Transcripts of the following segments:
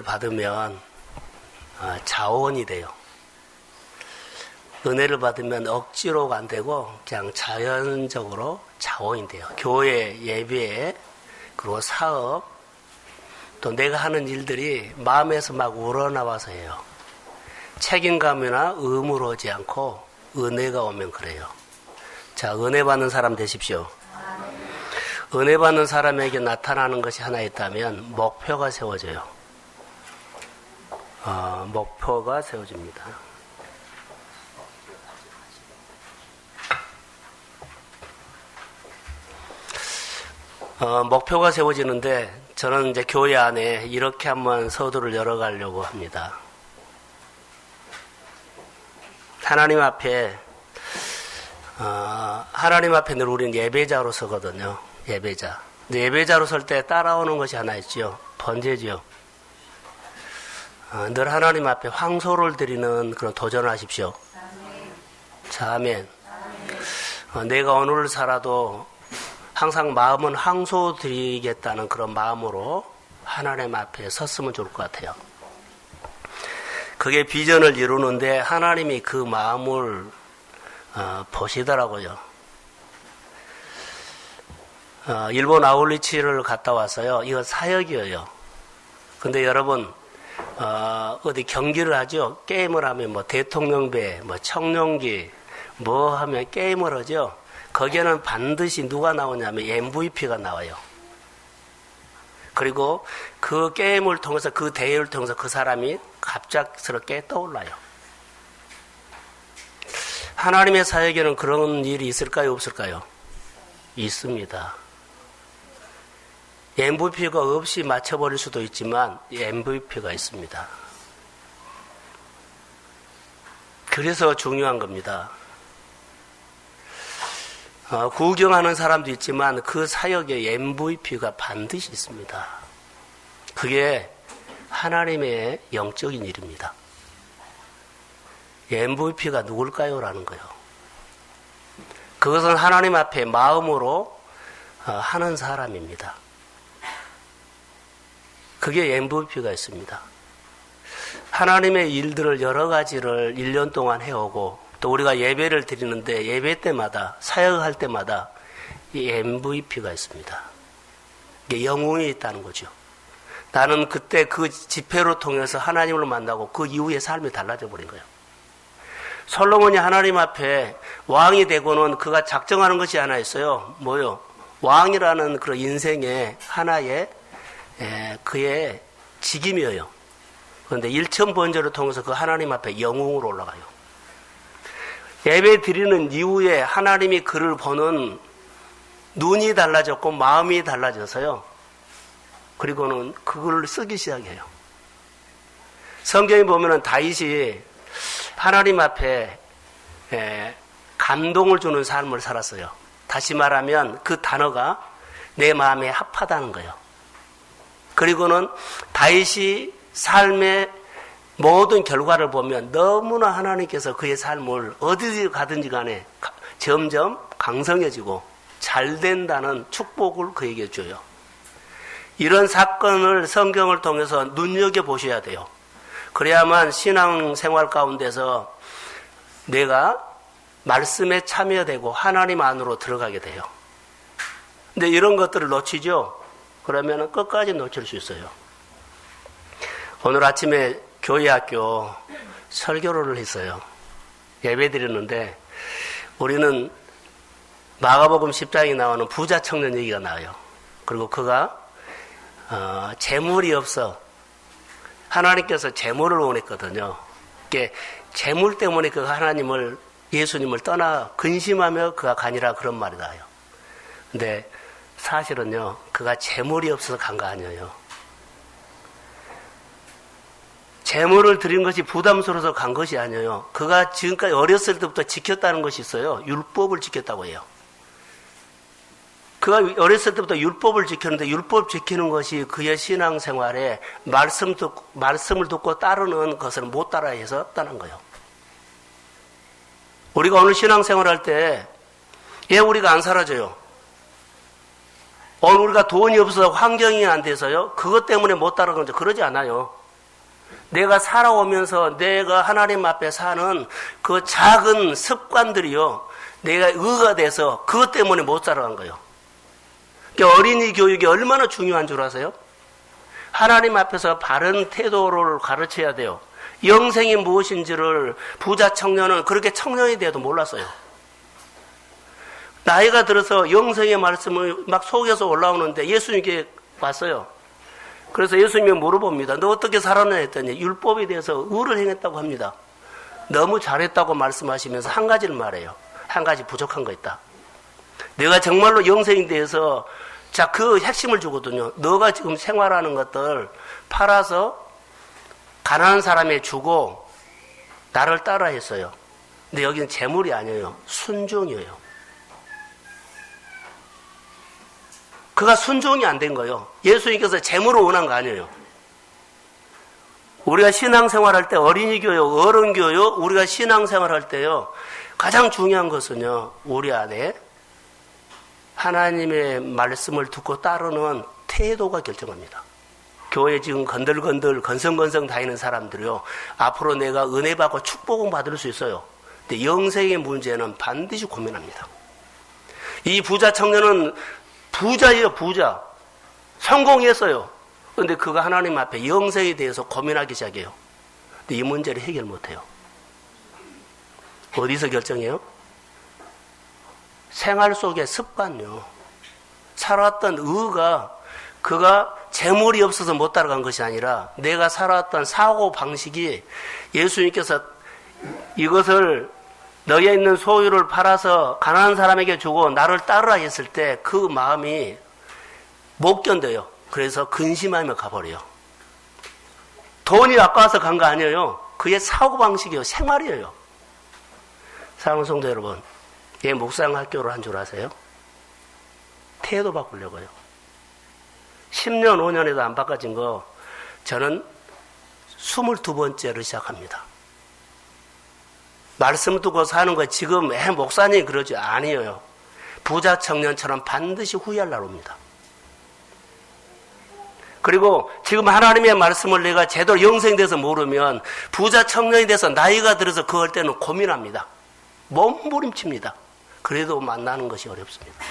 받으면 자원이 돼요. 은혜를 받으면 억지로가 안 되고 그냥 자연적으로 자원이 돼요. 교회, 예배, 그리고 사업, 또 내가 하는 일들이 마음에서 막 우러나와서 해요. 책임감이나 의무로 오지 않고 은혜가 오면 그래요. 자, 은혜 받는 사람 되십시오. 은혜 받는 사람에게 나타나는 것이 하나 있다면 목표가 세워져요. 목표가 세워집니다. 목표가 세워지는데 저는 이제 교회 안에 이렇게 한번 서두를 열어가려고 합니다. 하나님 앞에 늘 우리는 예배자로 서거든요. 예배자. 근데 예배자로 설 때 따라오는 것이 하나 있죠. 번제죠. 늘 하나님 앞에 황소를 드리는 그런 도전을 하십시오. 자, 아멘. 내가 오늘을 살아도 항상 마음은 황소 드리겠다는 그런 마음으로 하나님 앞에 섰으면 좋을 것 같아요. 그게 비전을 이루는데 하나님이 그 마음을 보시더라고요. 일본 아울리치를 갔다 왔어요. 이거 사역이에요. 근데 여러분 어디 경기를 하죠. 게임을 하면 뭐 대통령배, 뭐 청룡기, 뭐 하면 게임을 하죠. 거기에는 반드시 누가 나오냐면 MVP가 나와요. 그리고 그 게임을 통해서, 그 대회를 통해서 그 사람이 갑작스럽게 떠올라요. 하나님의 사역에는 그런 일이 있을까요, 없을까요? 있습니다. MVP가 없이 맞춰버릴 수도 있지만 MVP가 있습니다. 그래서 중요한 겁니다. 구경하는 사람도 있지만 그 사역에 MVP가 반드시 있습니다. 그게 하나님의 영적인 일입니다. MVP가 누굴까요? 라는 거예요. 그것은 하나님 앞에 마음으로 하는 사람입니다. 그게 MVP가 있습니다. 하나님의 일들을 여러 가지를 1년 동안 해오고 또 우리가 예배를 드리는데 예배 때마다 사역할 때마다 이 MVP가 있습니다. 이게 영웅이 있다는 거죠. 나는 그때 그 집회로 통해서 하나님을 만나고 그 이후에 삶이 달라져 버린 거예요. 솔로몬이 하나님 앞에 왕이 되고는 그가 작정하는 것이 하나 있어요. 뭐요? 왕이라는 그런 인생의 하나의 그의 직임이에요. 그런데 일천번제를 통해서 그 하나님 앞에 영웅으로 올라가요. 예배 드리는 이후에 하나님이 그를 보는 눈이 달라졌고 마음이 달라져서요. 그리고는 그걸 쓰기 시작해요. 성경에 보면은 다윗이 하나님 앞에 감동을 주는 삶을 살았어요. 다시 말하면 그 단어가 내 마음에 합하다는 거예요. 그리고는 다윗이 삶의 모든 결과를 보면 너무나 하나님께서 그의 삶을 어디에 가든지 간에 점점 강성해지고 잘 된다는 축복을 그에게 줘요. 이런 사건을 성경을 통해서 눈여겨보셔야 돼요. 그래야만 신앙생활 가운데서 내가 말씀에 참여되고 하나님 안으로 들어가게 돼요. 근데 이런 것들을 놓치죠? 그러면 끝까지 놓칠 수 있어요. 오늘 아침에 교회 학교 설교를 했어요. 예배 드렸는데 우리는 마가복음 10장에 나오는 부자 청년 얘기가 나와요. 그리고 그가 재물이 없어 하나님께서 재물을 원했거든요. 이게 재물 때문에 그가 하나님을 예수님을 떠나 근심하며 그가 가니라 그런 말이 나와요. 근데 사실은요 그가 재물이 없어서 간 거 아니에요. 재물을 드린 것이 부담스러워서 간 것이 아니에요. 그가 지금까지 어렸을 때부터 지켰다는 것이 있어요. 율법을 지켰다고 해요. 그가 어렸을 때부터 율법을 지켰는데 율법 지키는 것이 그의 신앙생활에 말씀을 듣고 따르는 것을 못 따라해서 떠난 거예요. 우리가 오늘 신앙생활할 때 왜 우리가 안 사라져요? 오늘 우리가 돈이 없어서 환경이 안 돼서요. 그것 때문에 못 따라가는 거죠. 그러지 않아요. 내가 살아오면서 내가 하나님 앞에 사는 그 작은 습관들이요, 내가 의가 돼서 그것 때문에 못 살아간 거예요. 그러니까 어린이 교육이 얼마나 중요한 줄 아세요? 하나님 앞에서 바른 태도를 가르쳐야 돼요. 영생이 무엇인지를 부자 청년은 그렇게 청년이 돼도 몰랐어요. 나이가 들어서 영생의 말씀을 막 속에서 올라오는데 예수님께 왔어요. 그래서 예수님이 물어봅니다. 너 어떻게 살았냐 했더니 율법에 대해서 의를 행했다고 합니다. 너무 잘했다고 말씀하시면서 한 가지를 말해요. 한 가지 부족한 거 있다. 내가 정말로 영생에 대해서 자, 그 핵심을 주거든요. 너가 지금 생활하는 것들 팔아서 가난한 사람에 주고 나를 따라 했어요. 근데 여기는 재물이 아니에요. 순종이에요. 그가 순종이 안 된 거예요. 예수님께서 재물을 원한 거 아니에요. 우리가 신앙생활할 때 어린이 교육, 어른 교육, 우리가 신앙생활할 때요. 가장 중요한 것은요. 우리 안에 하나님의 말씀을 듣고 따르는 태도가 결정합니다. 교회 지금 건들건들 건성건성 다니는 사람들이요. 앞으로 내가 은혜 받고 축복은 받을 수 있어요. 근데 영생의 문제는 반드시 고민합니다. 이 부자 청년은 부자예요, 부자. 성공했어요. 그런데 그가 하나님 앞에 영생에 대해서 고민하기 시작해요. 근데 이 문제를 해결 못해요. 어디서 결정해요? 생활 속의 습관요. 살아왔던 의가 그가 재물이 없어서 못 따라간 것이 아니라 내가 살아왔던 사고 방식이 예수님께서 이것을 너에 있는 소유를 팔아서 가난한 사람에게 주고 나를 따르라 했을 때 그 마음이 못 견뎌요. 그래서 근심하며 가버려요. 돈이 아까워서 간 거 아니에요. 그의 사고방식이에요. 생활이에요. 사랑하는 성도 여러분, 얘 묵상학교를 한 줄 아세요? 태도 바꾸려고요. 10년, 5년에도 안 바꿔진 거 저는 22번째를 시작합니다. 말씀 듣고 사는 거 지금 목사님 그러지 아니에요. 부자 청년처럼 반드시 후회할 날 옵니다. 그리고 지금 하나님의 말씀을 내가 제대로 영생돼서 모르면 부자 청년이 돼서 나이가 들어서 그럴 때는 고민합니다. 몸부림칩니다. 그래도 만나는 것이 어렵습니다.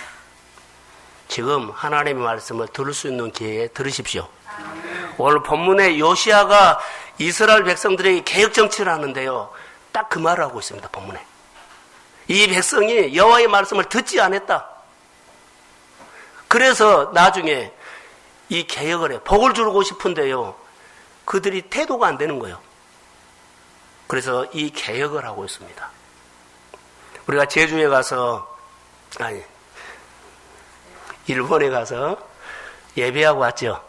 지금 하나님의 말씀을 들을 수 있는 기회에 들으십시오. 오늘 본문에 요시아가 이스라엘 백성들에게 개혁정치를 하는데요. 딱 그 말을 하고 있습니다. 본문에. 이 백성이 여호와의 말씀을 듣지 않았다. 그래서 나중에 이 개혁을 해. 복을 주고 싶은데요. 그들이 태도가 안 되는 거예요. 그래서 이 개혁을 하고 있습니다. 우리가 제주에 가서 일본에 가서 예배하고 왔죠.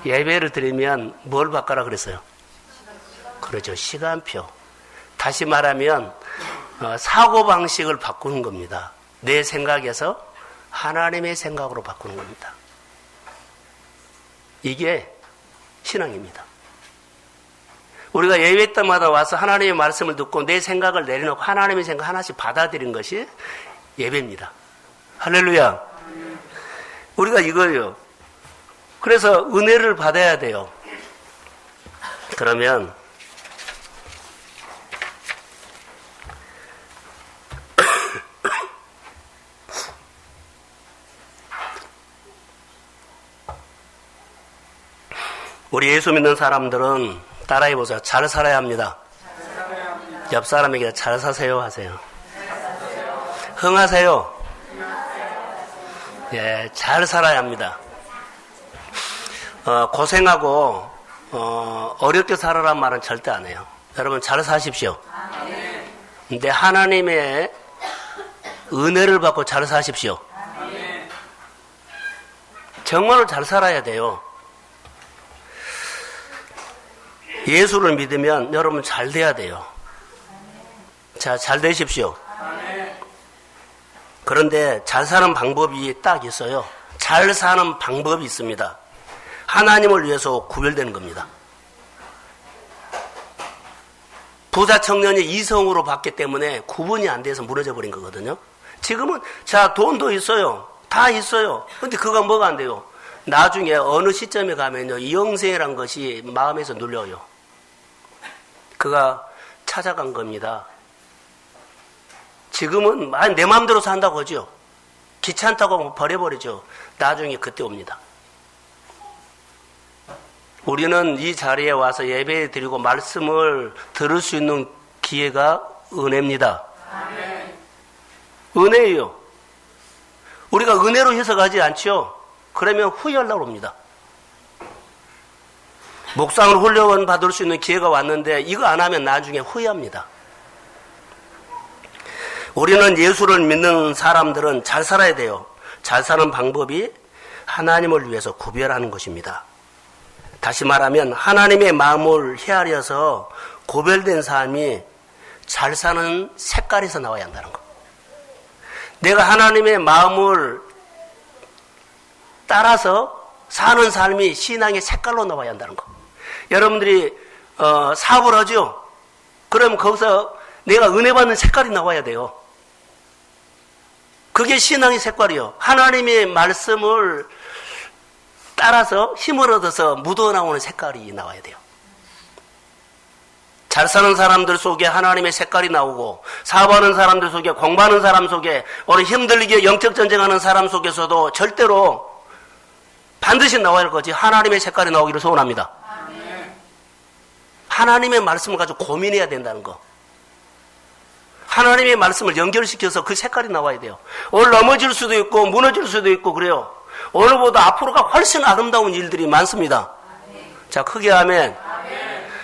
예배를 드리면 뭘 바꿔라 그랬어요? 그렇죠. 시간표. 다시 말하면 사고방식을 바꾸는 겁니다. 내 생각에서 하나님의 생각으로 바꾸는 겁니다. 이게 신앙입니다. 우리가 예배 때마다 와서 하나님의 말씀을 듣고 내 생각을 내려놓고 하나님의 생각 하나씩 받아들이는 것이 예배입니다. 할렐루야. 우리가 이거예요. 그래서 은혜를 받아야 돼요. 그러면 우리 예수 믿는 사람들은 따라해보세요. 잘 살아야 합니다. 옆 사람에게 잘 사세요 하세요. 흥하세요. 예, 잘 살아야 합니다. 고생하고 어렵게 살아란 말은 절대 안 해요. 여러분 잘 사십시오. 근데 하나님의 은혜를 받고 잘 사십시오. 정말로 잘 살아야 돼요. 예수를 믿으면 여러분 잘 돼야 돼요. 자, 잘 되십시오. 그런데 잘 사는 방법이 딱 있어요. 잘 사는 방법이 있습니다. 하나님을 위해서 구별되는 겁니다. 부자 청년이 이성으로 봤기 때문에 구분이 안 돼서 무너져 버린 거거든요. 지금은 자 돈도 있어요. 다 있어요. 근데 그거 뭐가 안 돼요? 나중에 어느 시점에 가면요 영생이란 것이 마음에서 눌려요. 그가 찾아간 겁니다. 지금은 내 마음대로 산다고 하죠. 귀찮다고 버려버리죠. 나중에 그때 옵니다. 우리는 이 자리에 와서 예배 드리고 말씀을 들을 수 있는 기회가 은혜입니다. 아멘. 은혜예요. 우리가 은혜로 해석하지 않죠. 그러면 후회하려고 합니다. 묵상을 훈련 받을 수 있는 기회가 왔는데 이거 안 하면 나중에 후회합니다. 우리는 예수를 믿는 사람들은 잘 살아야 돼요. 잘 사는 방법이 하나님을 위해서 구별하는 것입니다. 다시 말하면 하나님의 마음을 헤아려서 구별된 삶이 잘 사는 색깔에서 나와야 한다는 것. 내가 하나님의 마음을 따라서 사는 삶이 신앙의 색깔로 나와야 한다는 것. 여러분들이 사업을 하죠? 그럼 거기서 내가 은혜 받는 색깔이 나와야 돼요. 그게 신앙의 색깔이요. 하나님의 말씀을 따라서 힘을 얻어서 묻어나오는 색깔이 나와야 돼요. 잘 사는 사람들 속에 하나님의 색깔이 나오고 사업하는 사람들 속에 공부하는 사람 속에 오늘 힘들게 영적 전쟁하는 사람 속에서도 절대로 반드시 나와야 할 거지 하나님의 색깔이 나오기를 소원합니다. 하나님의 말씀을 가지고 고민해야 된다는 거. 하나님의 말씀을 연결시켜서 그 색깔이 나와야 돼요. 오늘 넘어질 수도 있고 무너질 수도 있고 그래요. 오늘보다 앞으로가 훨씬 아름다운 일들이 많습니다. 자, 크게 아멘.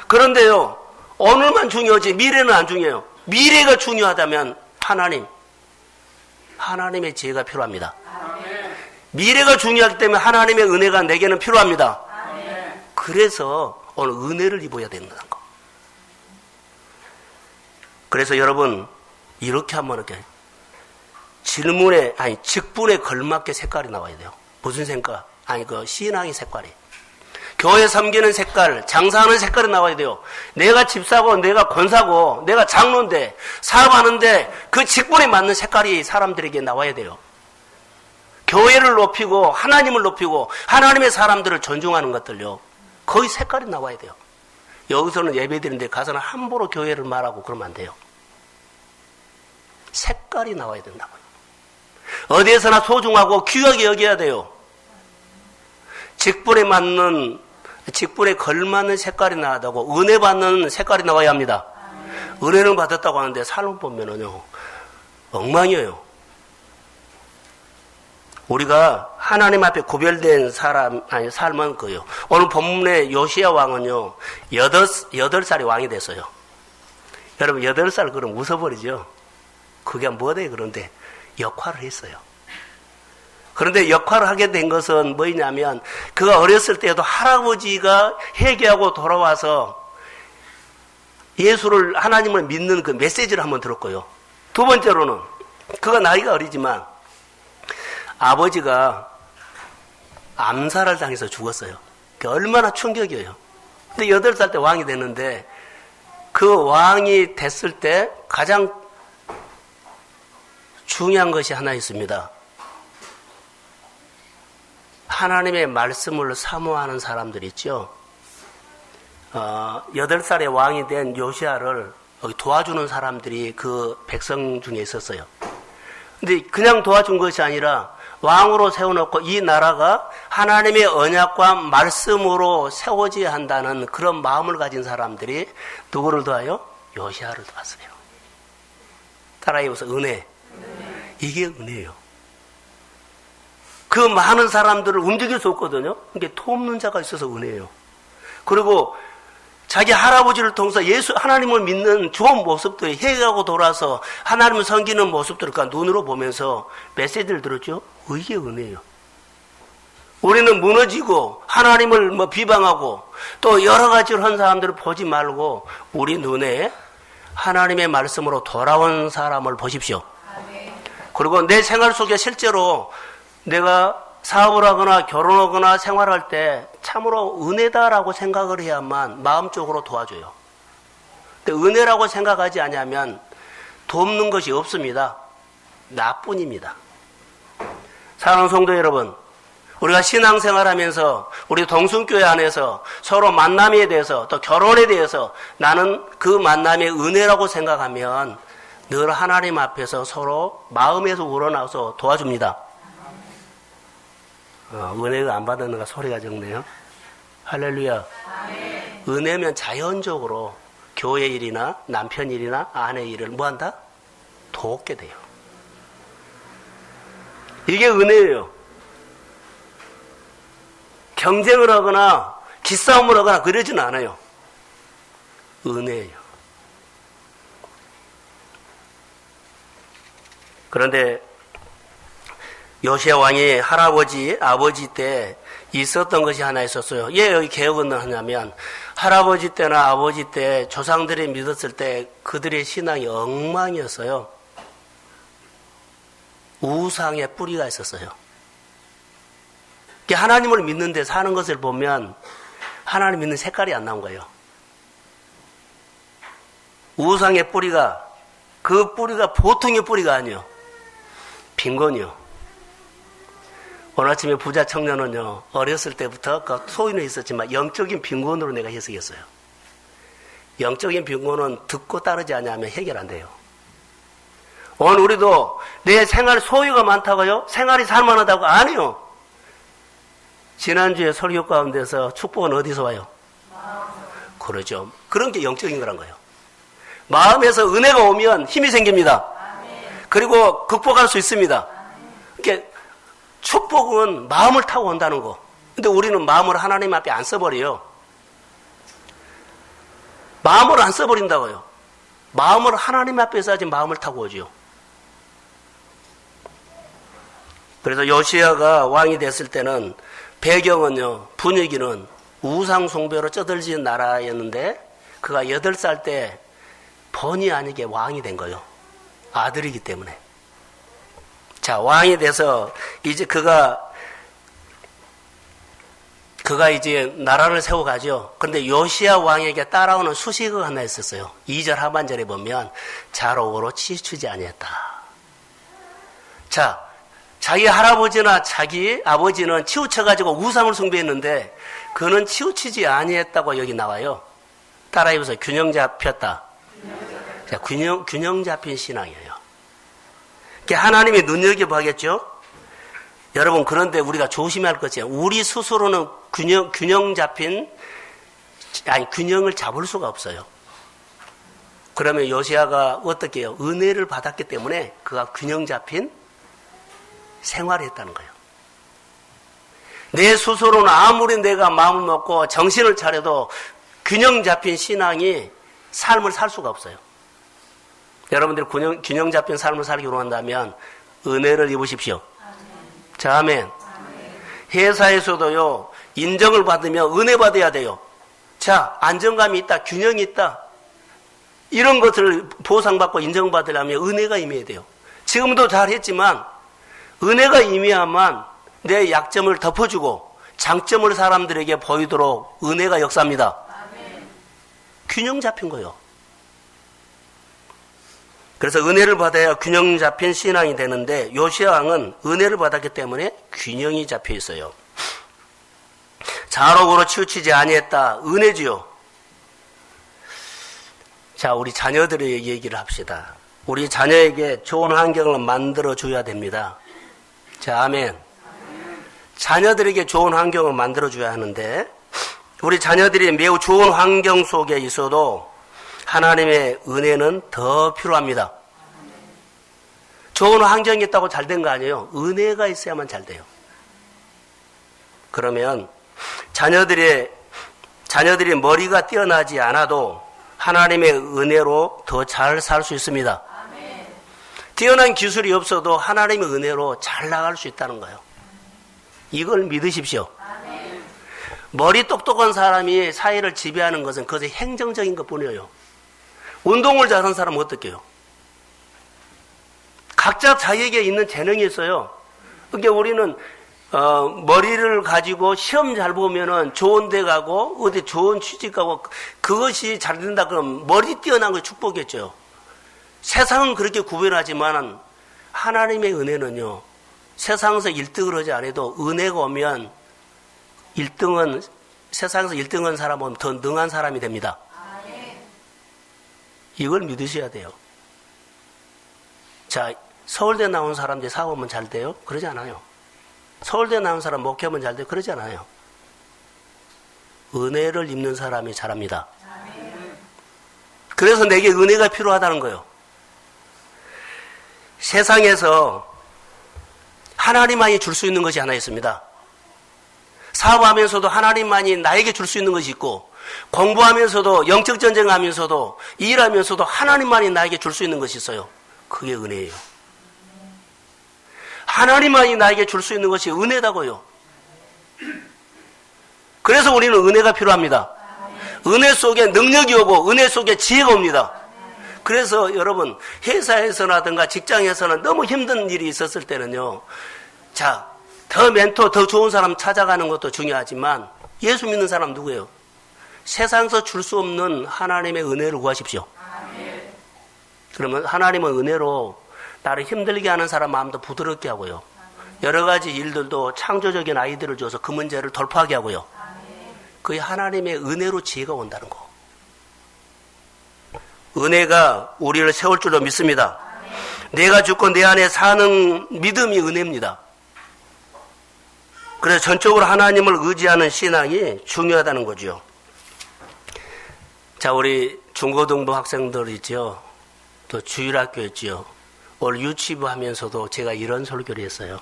그런데요, 오늘만 중요하지 미래는 안 중요해요. 미래가 중요하다면 하나님의 지혜가 필요합니다. 미래가 중요하기 때문에 하나님의 은혜가 내게는 필요합니다. 그래서 오늘 은혜를 입어야 된다는 거. 그래서 여러분 이렇게 한번 이렇게 직분에 걸맞게 색깔이 나와야 돼요. 무슨 색깔? 그 신앙의 색깔이. 교회 섬기는 색깔, 장사하는 색깔이 나와야 돼요. 내가 집사고, 내가 권사고, 내가 장로인데, 사업하는데 그 직분에 맞는 색깔이 사람들에게 나와야 돼요. 교회를 높이고, 하나님을 높이고, 하나님의 사람들을 존중하는 것들요. 거의 색깔이 나와야 돼요. 여기서는 예배드리는데 가서는 함부로 교회를 말하고 그러면 안 돼요. 색깔이 나와야 된다고요. 어디에서나 소중하고 귀하게 여겨야 돼요. 직분에 걸맞는 색깔이 나다고 은혜 받는 색깔이 나와야 합니다. 은혜를 받았다고 하는데 삶을 보면은요 엉망이에요. 우리가 하나님 앞에 구별된 삶은 그요. 오늘 본문의 요시야 왕은요 8살이 왕이 됐어요. 여러분 8살 그럼 웃어버리죠. 그게 뭐래 그런데 역할을 했어요. 그런데 역할을 하게 된 것은 뭐냐면 그가 어렸을 때에도 할아버지가 회개하고 돌아와서 예수를 하나님을 믿는 그 메시지를 한번 들었고요. 두 번째로는 그가 나이가 어리지만 아버지가 암살을 당해서 죽었어요. 얼마나 충격이에요. 근데 8살 때 왕이 됐는데 그 왕이 됐을 때 가장 중요한 것이 하나 있습니다. 하나님의 말씀을 사모하는 사람들 있죠. 8살의 왕이 된 요시야를 도와주는 사람들이 그 백성 중에 있었어요. 근데 그냥 도와준 것이 아니라 왕으로 세워놓고 이 나라가 하나님의 언약과 말씀으로 세워져야 한다는 그런 마음을 가진 사람들이 누구를 도와요? 요시야를 도왔어요. 따라해보세요. 은혜. 이게 은혜예요. 그 많은 사람들을 움직일 수 없거든요. 이게 돕는 자가 있어서 은혜예요. 그리고 자기 할아버지를 통해서 하나님을 믿는 좋은 모습들이 회개하고 돌아서 하나님을 섬기는 모습들을 눈으로 보면서 메시지를 들었죠. 이게 은혜예요. 우리는 무너지고 하나님을 비방하고 또 여러 가지를 한 사람들을 보지 말고 우리 눈에 하나님의 말씀으로 돌아온 사람을 보십시오. 그리고 내 생활 속에 실제로 내가 사업을 하거나 결혼하거나 생활할 때 참으로 은혜다라고 생각을 해야만 마음적으로 도와줘요. 근데 은혜라고 생각하지 않으면 돕는 것이 없습니다. 나뿐입니다. 사랑하는 성도 여러분, 우리가 신앙생활하면서 우리 동순교회 안에서 서로 만남에 대해서 또 결혼에 대해서 나는 그 만남의 은혜라고 생각하면 늘 하나님 앞에서 서로 마음에서 우러나와서 도와줍니다. 은혜가 안 받았는가 소리가 적네요. 할렐루야. 은혜면 자연적으로 교회 일이나 남편 일이나 아내 일을 뭐한다? 돕게 돼요. 이게 은혜예요. 경쟁을 하거나 기싸움을 하거나 그러지는 않아요. 은혜예요. 그런데 요시야 왕이 할아버지, 아버지 때 있었던 것이 하나 있었어요. 왜 여기 개혁은 하냐면 할아버지 때나 아버지 때 조상들이 믿었을 때 그들의 신앙이 엉망이었어요. 우상의 뿌리가 있었어요. 하나님을 믿는데 사는 것을 보면 하나님 믿는 색깔이 안 나온 거예요. 우상의 뿌리가, 그 뿌리가 보통의 뿌리가 아니에요. 빈곤이요. 오늘 아침에 부자 청년은요, 어렸을 때부터 그 소인은 있었지만 영적인 빈곤으로 내가 해석했어요. 영적인 빈곤은 듣고 따르지 않으면 해결 안 돼요. 오늘 우리도 내 생활 소유가 많다고요? 생활이 살만하다고? 아니요. 지난주에 설교 가운데서 축복은 어디서 와요? 그러죠. 그런 게 영적인 거란 거예요. 마음에서 은혜가 오면 힘이 생깁니다. 그리고 극복할 수 있습니다. 그러니까 축복은 마음을 타고 온다는 거. 근데 우리는 마음을 하나님 앞에 안 써버려요. 마음을 안 써버린다고요. 마음을 하나님 앞에 써야지 마음을 타고 오죠. 그래서 요시야가 왕이 됐을 때는 배경은요, 분위기는 우상 숭배로 쩌들진 나라였는데 그가 8살 때 본의 아니게 왕이 된 거예요. 아들이기 때문에. 자, 왕이 돼서 이제 그가 이제 나라를 세워가죠. 그런데 요시야 왕에게 따라오는 수식어가 하나 있었어요. 2절 하반절에 보면 자로우로 치우치지 아니했다. 자, 자기 할아버지나 자기 아버지는 치우쳐가지고 우상을 숭배했는데 그는 치우치지 아니했다고 여기 나와요. 따라해보세요. 균형 잡혔다. 자, 균형 잡힌 신앙이에요. 하나님이 눈여겨보겠죠? 여러분, 그런데 우리가 조심해야 할 것이에요. 우리 스스로는 균형을 잡을 수가 없어요. 그러면 요시야가 어떻게 해요? 은혜를 받았기 때문에 그가 균형 잡힌 생활을 했다는 거예요. 내 스스로는 아무리 내가 마음을 먹고 정신을 차려도 균형 잡힌 신앙이 삶을 살 수가 없어요. 여러분들이 균형 잡힌 삶을 살기로 한다면 은혜를 입으십시오. 자, 아멘. 회사에서도요, 인정을 받으면 은혜 받아야 돼요. 자, 안정감이 있다, 균형이 있다. 이런 것을 보상받고 인정받으려면 은혜가 임해야 돼요. 지금도 잘했지만 은혜가 임해야만 내 약점을 덮어주고 장점을 사람들에게 보이도록 은혜가 역사합니다. 균형 잡힌 거예요. 그래서 은혜를 받아야 균형 잡힌 신앙이 되는데 요시야 왕은 은혜를 받았기 때문에 균형이 잡혀 있어요. 자록으로 치우치지 아니했다. 은혜지요. 자, 우리 자녀들의 얘기를 합시다. 우리 자녀에게 좋은 환경을 만들어줘야 됩니다. 자, 아멘. 자녀들에게 좋은 환경을 만들어줘야 하는데 우리 자녀들이 매우 좋은 환경 속에 있어도 하나님의 은혜는 더 필요합니다. 좋은 환경이 있다고 잘 된 거 아니에요. 은혜가 있어야만 잘 돼요. 그러면 자녀들이 머리가 뛰어나지 않아도 하나님의 은혜로 더 잘 살 수 있습니다. 뛰어난 기술이 없어도 하나님의 은혜로 잘 나갈 수 있다는 거예요. 이걸 믿으십시오. 머리 똑똑한 사람이 사회를 지배하는 것은 그것이 행정적인 것뿐이에요. 운동을 잘하는 사람은 어떻게 해요? 각자 자기에게 있는 재능이 있어요. 그러니까 우리는 머리를 가지고 시험 잘 보면은 좋은 데 가고 어디 좋은 취직 가고 그것이 잘 된다 그러면 머리 뛰어난 거 축복이겠죠. 세상은 그렇게 구별하지만 하나님의 은혜는요, 세상에서 1등을 하지 않아도 은혜가 오면 1등은, 세상에서 1등한 사람은 더 능한 사람이 됩니다. 이걸 믿으셔야 돼요. 자, 서울대 나온 사람들이 사업하면 잘 돼요? 그러지 않아요. 서울대 나온 사람 목회하면 잘 돼요? 그러지 않아요. 은혜를 입는 사람이 잘합니다. 그래서 내게 은혜가 필요하다는 거예요. 세상에서 하나님만이 줄 수 있는 것이 하나 있습니다. 사업하면서도 하나님만이 나에게 줄 수 있는 것이 있고, 공부하면서도, 영적 전쟁하면서도, 일하면서도 하나님만이 나에게 줄 수 있는 것이 있어요. 그게 은혜예요. 하나님만이 나에게 줄 수 있는 것이 은혜다고요. 그래서 우리는 은혜가 필요합니다. 은혜 속에 능력이 오고 은혜 속에 지혜가 옵니다. 그래서 여러분, 회사에서라든가 직장에서는 너무 힘든 일이 있었을 때는요, 자, 더 멘토, 더 좋은 사람 찾아가는 것도 중요하지만 예수 믿는 사람 누구예요? 세상에서 줄 수 없는 하나님의 은혜를 구하십시오. 그러면 하나님은 은혜로 나를 힘들게 하는 사람 마음도 부드럽게 하고요. 여러 가지 일들도 창조적인 아이디어를 줘서 그 문제를 돌파하게 하고요. 그게 하나님의 은혜로 지혜가 온다는 거. 은혜가 우리를 세울 줄로 믿습니다. 내가 죽고 내 안에 사는 믿음이 은혜입니다. 그래서 전적으로 하나님을 의지하는 신앙이 중요하다는 거죠. 자, 우리 중고등부 학생들 있죠. 또 주일학교 있죠. 올 유치부 하면서도 제가 이런 설교를 했어요.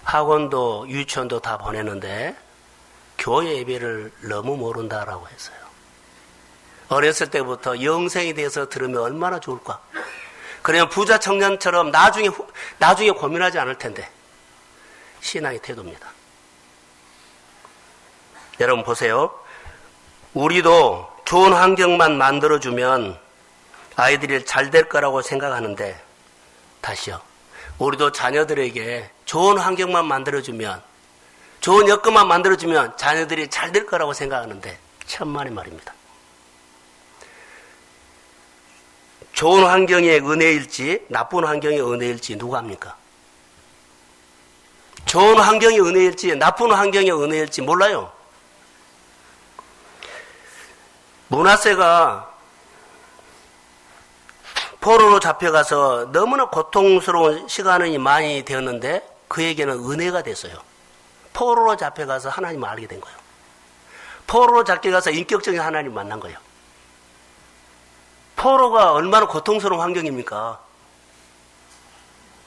학원도 유치원도 다 보내는데 교회 예배를 너무 모른다라고 했어요. 어렸을 때부터 영생에 대해서 들으면 얼마나 좋을까. 그러면 부자 청년처럼 나중에 고민하지 않을 텐데. 신앙의 태도입니다. 여러분 보세요. 우리도 좋은 환경만 만들어주면 아이들이 잘 될 거라고 생각하는데, 다시요. 우리도 자녀들에게 좋은 환경만 만들어주면, 좋은 여건만 만들어주면 자녀들이 잘 될 거라고 생각하는데 천만의 말입니다. 좋은 환경의 은혜일지 나쁜 환경의 은혜일지 누가 합니까? 좋은 환경의 은혜일지 나쁜 환경의 은혜일지 몰라요. 므낫세가 포로로 잡혀가서 너무나 고통스러운 시간이 많이 되었는데 그에게는 은혜가 됐어요. 포로로 잡혀가서 하나님을 알게 된 거예요. 포로로 잡혀가서 인격적인 하나님을 만난 거예요. 포로가 얼마나 고통스러운 환경입니까?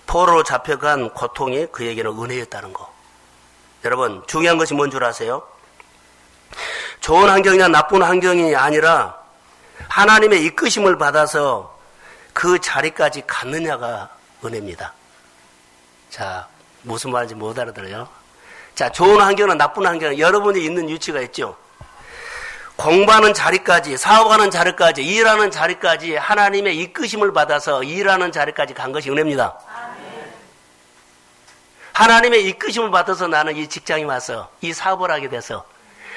포로로 잡혀간 고통이 그에게는 은혜였다는 거. 여러분, 중요한 것이 뭔 줄 아세요? 좋은 환경이나 나쁜 환경이 아니라 하나님의 이끄심을 받아서 그 자리까지 갔느냐가 은혜입니다. 자, 무슨 말인지 못 알아들어요? 자, 좋은 환경은 나쁜 환경은 여러분이 있는 위치가 있죠. 공부하는 자리까지, 사업하는 자리까지, 일하는 자리까지 하나님의 이끄심을 받아서 일하는 자리까지 간 것이 은혜입니다. 하나님의 이끄심을 받아서 나는 이 직장에 와서 이 사업을 하게 돼서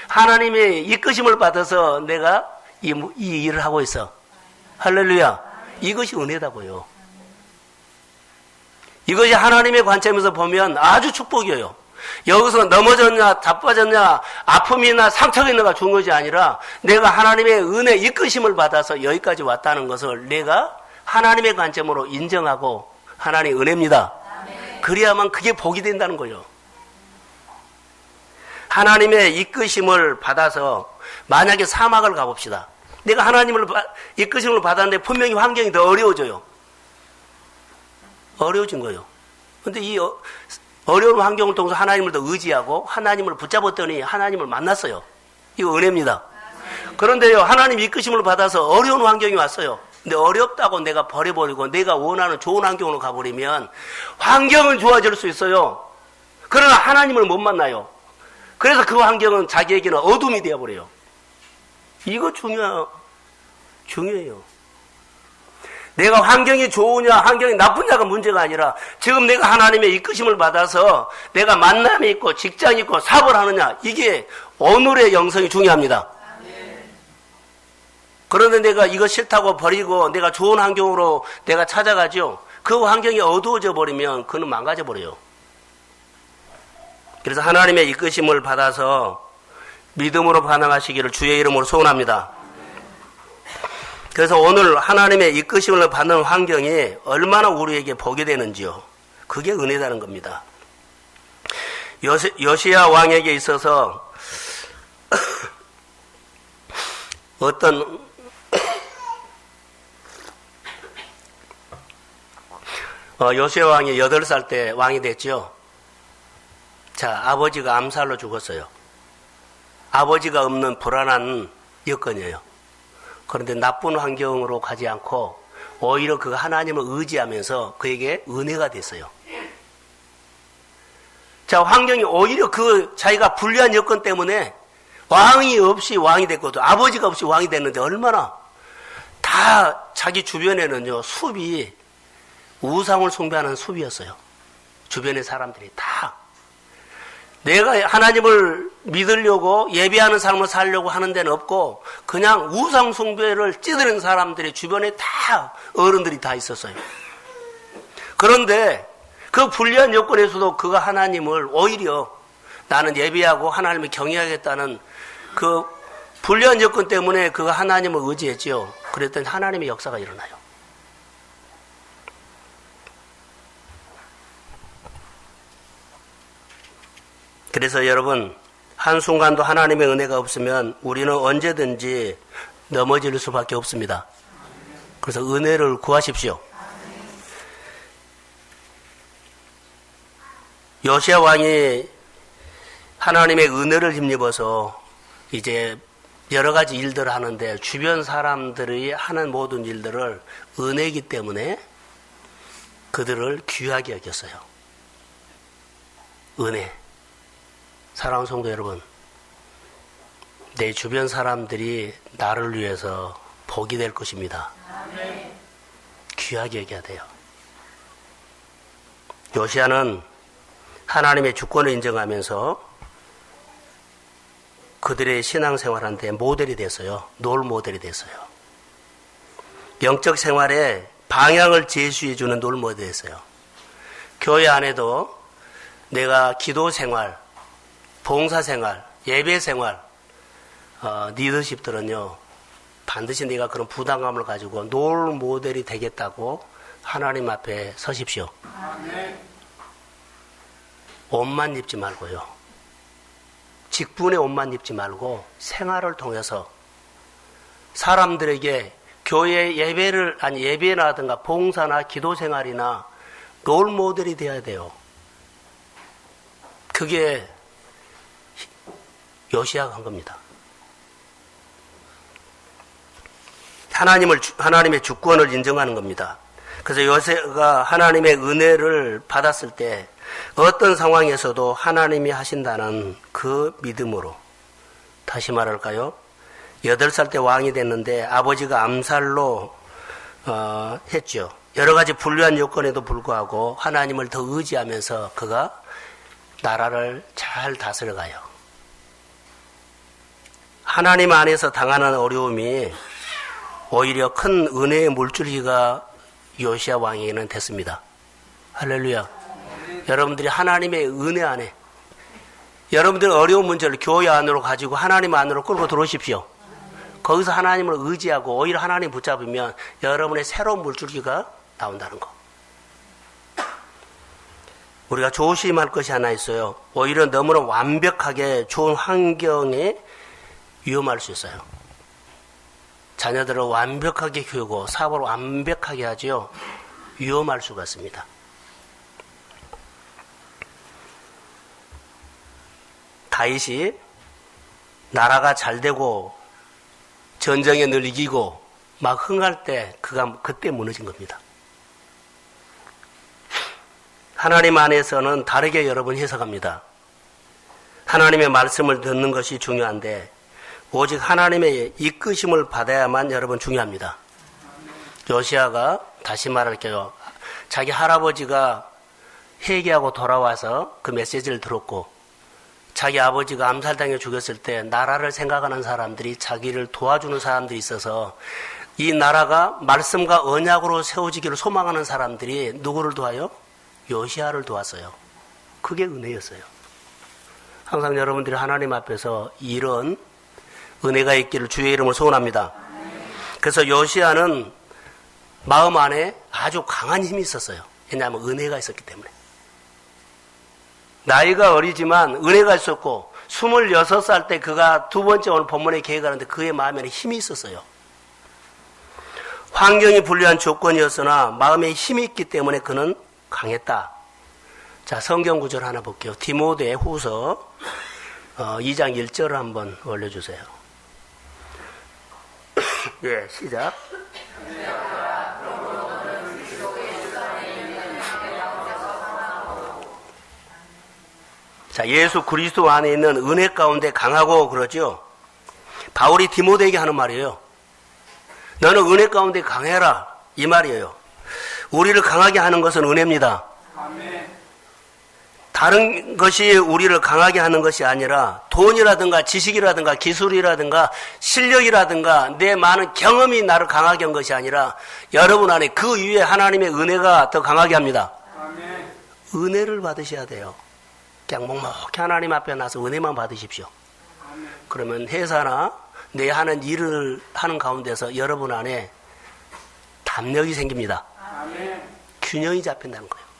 하나님의 이끄심을 받아서 내가 이 일을 하고 있어. 할렐루야. 이것이 은혜다고요. 이것이 하나님의 관점에서 보면 아주 축복이에요. 여기서 넘어졌냐, 자빠졌냐, 아픔이나 상처가 있는가 중요한 것이 아니라 내가 하나님의 은혜 이끄심을 받아서 여기까지 왔다는 것을 내가 하나님의 관점으로 인정하고 하나님의 은혜입니다. 그래야만 그게 복이 된다는 거예요. 하나님의 이끄심을 받아서 만약에 사막을 가봅시다. 내가 하나님을 이끄심을 받았는데 분명히 환경이 더 어려워져요. 어려워진 거예요. 그런데 이 어려운 환경을 통해서 하나님을 더 의지하고 하나님을 붙잡았더니 하나님을 만났어요. 이거 은혜입니다. 그런데요, 하나님 이끄심을 받아서 어려운 환경이 왔어요. 근데 어렵다고 내가 버려버리고 내가 원하는 좋은 환경으로 가버리면 환경은 좋아질 수 있어요. 그러나 하나님을 못 만나요. 그래서 그 환경은 자기에게는 어둠이 되어버려요. 이거 중요해요. 내가 환경이 좋으냐 환경이 나쁘냐가 문제가 아니라 지금 내가 하나님의 이끄심을 받아서 내가 만남이 있고 직장이 있고 사업을 하느냐, 이게 오늘의 영성이 중요합니다. 그런데 내가 이거 싫다고 버리고 내가 좋은 환경으로 내가 찾아가죠. 그 환경이 어두워져 버리면 그는 망가져 버려요. 그래서 하나님의 이끄심을 받아서 믿음으로 반응하시기를 주의 이름으로 소원합니다. 그래서 오늘 하나님의 이끄심을 받는 환경이 얼마나 우리에게 복이 되는지요. 그게 은혜다는 겁니다. 요시야 왕에게 있어서 어떤 요시야 왕이 8살 때 왕이 됐죠. 자, 아버지가 암살로 죽었어요. 아버지가 없는 불안한 여건이에요. 그런데 나쁜 환경으로 가지 않고 오히려 그 하나님을 의지하면서 그에게 은혜가 됐어요. 자, 환경이 오히려 그 자기가 불리한 여건 때문에 왕이 없이 왕이 됐거든. 아버지가 없이 왕이 됐는데 얼마나 다 자기 주변에는요, 숲이 우상을 숭배하는 숲이었어요. 주변의 사람들이 다. 내가 하나님을 믿으려고 예배하는 삶을 살려고 하는 데는 없고 그냥 우상 숭배를 찌르는 사람들이 주변에 다 어른들이 다 있었어요. 그런데 그 불리한 여건에서도 그가 하나님을 오히려 나는 예배하고 하나님을 경외하겠다는 그 불리한 여건 때문에 그가 하나님을 의지했지요. 그랬더니 하나님의 역사가 일어나요. 그래서 여러분, 한순간도 하나님의 은혜가 없으면 우리는 언제든지 넘어질 수밖에 없습니다. 그래서 은혜를 구하십시오. 요시야 왕이 하나님의 은혜를 힘입어서 이제 여러 가지 일들을 하는데 주변 사람들이 하는 모든 일들을 은혜이기 때문에 그들을 귀하게 여겼어요. 은혜. 사랑하는 성도 여러분, 내 주변 사람들이 나를 위해서 복이 될 것입니다. 귀하게 여겨야 돼요. 요시야는 하나님의 주권을 인정하면서 그들의 신앙생활한테 모델이 됐어요. 롤 모델이 됐어요. 영적 생활에 방향을 제시해주는 롤 모델이 됐어요. 교회 안에도 내가 기도생활, 봉사생활, 예배생활, 리더십들은요, 반드시 내가 그런 부담감을 가지고 롤 모델이 되겠다고 하나님 앞에 서십시오. 옷만 입지 말고요. 직분의 옷만 입지 말고 생활을 통해서 사람들에게 교회 예배라든가 봉사나 기도생활이나 롤 모델이 되어야 돼요. 그게 요시야가 한 겁니다. 하나님의 주권을 인정하는 겁니다. 그래서 요시야가 하나님의 은혜를 받았을 때 어떤 상황에서도 하나님이 하신다는 그 믿음으로, 다시 말할까요? 8살 때 왕이 됐는데 아버지가 암살로 했죠. 여러 가지 불리한 요건에도 불구하고 하나님을 더 의지하면서 그가 나라를 잘 다스려가요. 하나님 안에서 당하는 어려움이 오히려 큰 은혜의 물줄기가 요시야 왕에게는 됐습니다. 할렐루야. 여러분들이 하나님의 은혜 안에, 여러분들의 어려운 문제를 교회 안으로 가지고 하나님 안으로 끌고 들어오십시오. 거기서 하나님을 의지하고 오히려 하나님 붙잡으면 여러분의 새로운 물줄기가 나온다는 거. 우리가 조심할 것이 하나 있어요. 오히려 너무나 완벽하게 좋은 환경에 위험할 수 있어요. 자녀들을 완벽하게 키우고 사업을 완벽하게 하지요. 위험할 수가 있습니다. 다윗이 나라가 잘 되고 전쟁에 늘 이기고 막 흥할 때 그가 그때 무너진 겁니다. 하나님 안에서는 다르게 여러분 해석합니다. 하나님의 말씀을 듣는 것이 중요한데 오직 하나님의 이끄심을 받아야만 여러분 중요합니다. 요시야가 다시 말할게요. 자기 할아버지가 회개하고 돌아와서 그 메시지를 들었고 자기 아버지가 암살당해 죽였을 때 나라를 생각하는 사람들이 자기를 도와주는 사람들이 있어서 이 나라가 말씀과 언약으로 세워지기를 소망하는 사람들이 누구를 도와요? 요시야를 도왔어요. 그게 은혜였어요. 항상 여러분들이 하나님 앞에서 이런 은혜가 있기를 주의 이름으로 소원합니다. 그래서 요시야는 마음 안에 아주 강한 힘이 있었어요. 왜냐하면 은혜가 있었기 때문에. 나이가 어리지만 은혜가 있었고 26살 때 그가 두 번째 오늘 본문에 계획하는데 그의 마음에는 힘이 있었어요. 환경이 불리한 조건이었으나 마음에 힘이 있기 때문에 그는 강했다. 자, 성경 구절 하나 볼게요. 디모데 후서 2장 1절을 한번 올려주세요. 예, 시작. 자, 예수 그리스도 안에 있는 은혜 가운데 강하고 그러죠. 바울이 디모데에게 하는 말이에요. 너는 은혜 가운데 강해라, 이 말이에요. 우리를 강하게 하는 것은 은혜입니다. 아멘. 다른 것이 우리를 강하게 하는 것이 아니라 돈이라든가 지식이라든가 기술이라든가 실력이라든가 내 많은 경험이 나를 강하게 한 것이 아니라 여러분 안에 그 위에 하나님의 은혜가 더 강하게 합니다. 아멘. 은혜를 받으셔야 돼요. 그냥 묵묵히 하나님 앞에 나서 은혜만 받으십시오. 아멘. 그러면 회사나 내 하는 일을 하는 가운데서 여러분 안에 담력이 생깁니다. 아멘. 균형이 잡힌다는 거예요.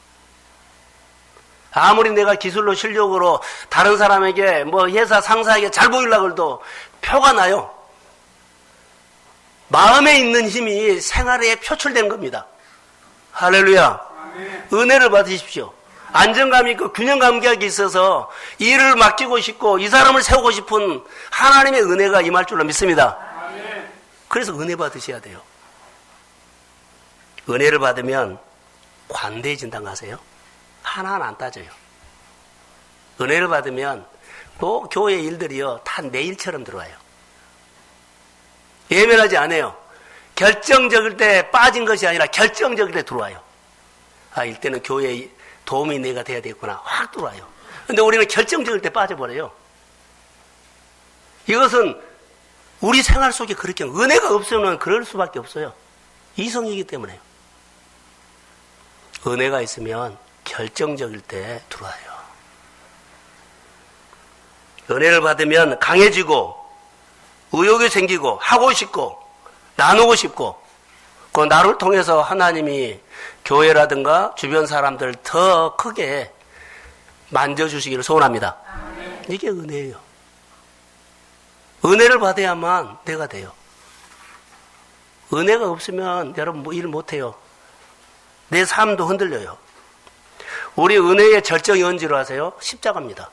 아무리 내가 기술로 실력으로 다른 사람에게 회사 상사에게 잘 보이려고 해도 표가 나요. 마음에 있는 힘이 생활에 표출된 겁니다. 할렐루야. 아멘. 은혜를 받으십시오. 안정감이 있고 균형감각이 있어서 일을 맡기고 싶고 이 사람을 세우고 싶은 하나님의 은혜가 임할 줄로 믿습니다. 아멘. 그래서 은혜 받으셔야 돼요. 은혜를 받으면 관대해진다고 하세요. 하나하나 안 따져요. 은혜를 받으면 그 교회 일들이요 다 내 일처럼 들어와요. 예민하지 않아요. 결정적일 때 빠진 것이 아니라 결정적일 때 들어와요. 아, 이때는 교회에 도움이 내가 돼야 되겠구나 확 들어와요. 근데 우리는 결정적일 때 빠져버려요. 이것은 우리 생활 속에 그렇게 은혜가 없으면 그럴 수밖에 없어요. 이성이기 때문에요. 은혜가 있으면 결정적일 때 들어와요. 은혜를 받으면 강해지고 의욕이 생기고 하고 싶고 나누고 싶고 그 나를 통해서 하나님이 교회라든가 주변 사람들 더 크게 만져주시기를 소원합니다. 이게 은혜예요. 은혜를 받아야만 내가 돼요. 은혜가 없으면 여러분 일 못해요. 내 삶도 흔들려요. 우리 은혜의 절정이 언제로 하세요? 십자가입니다.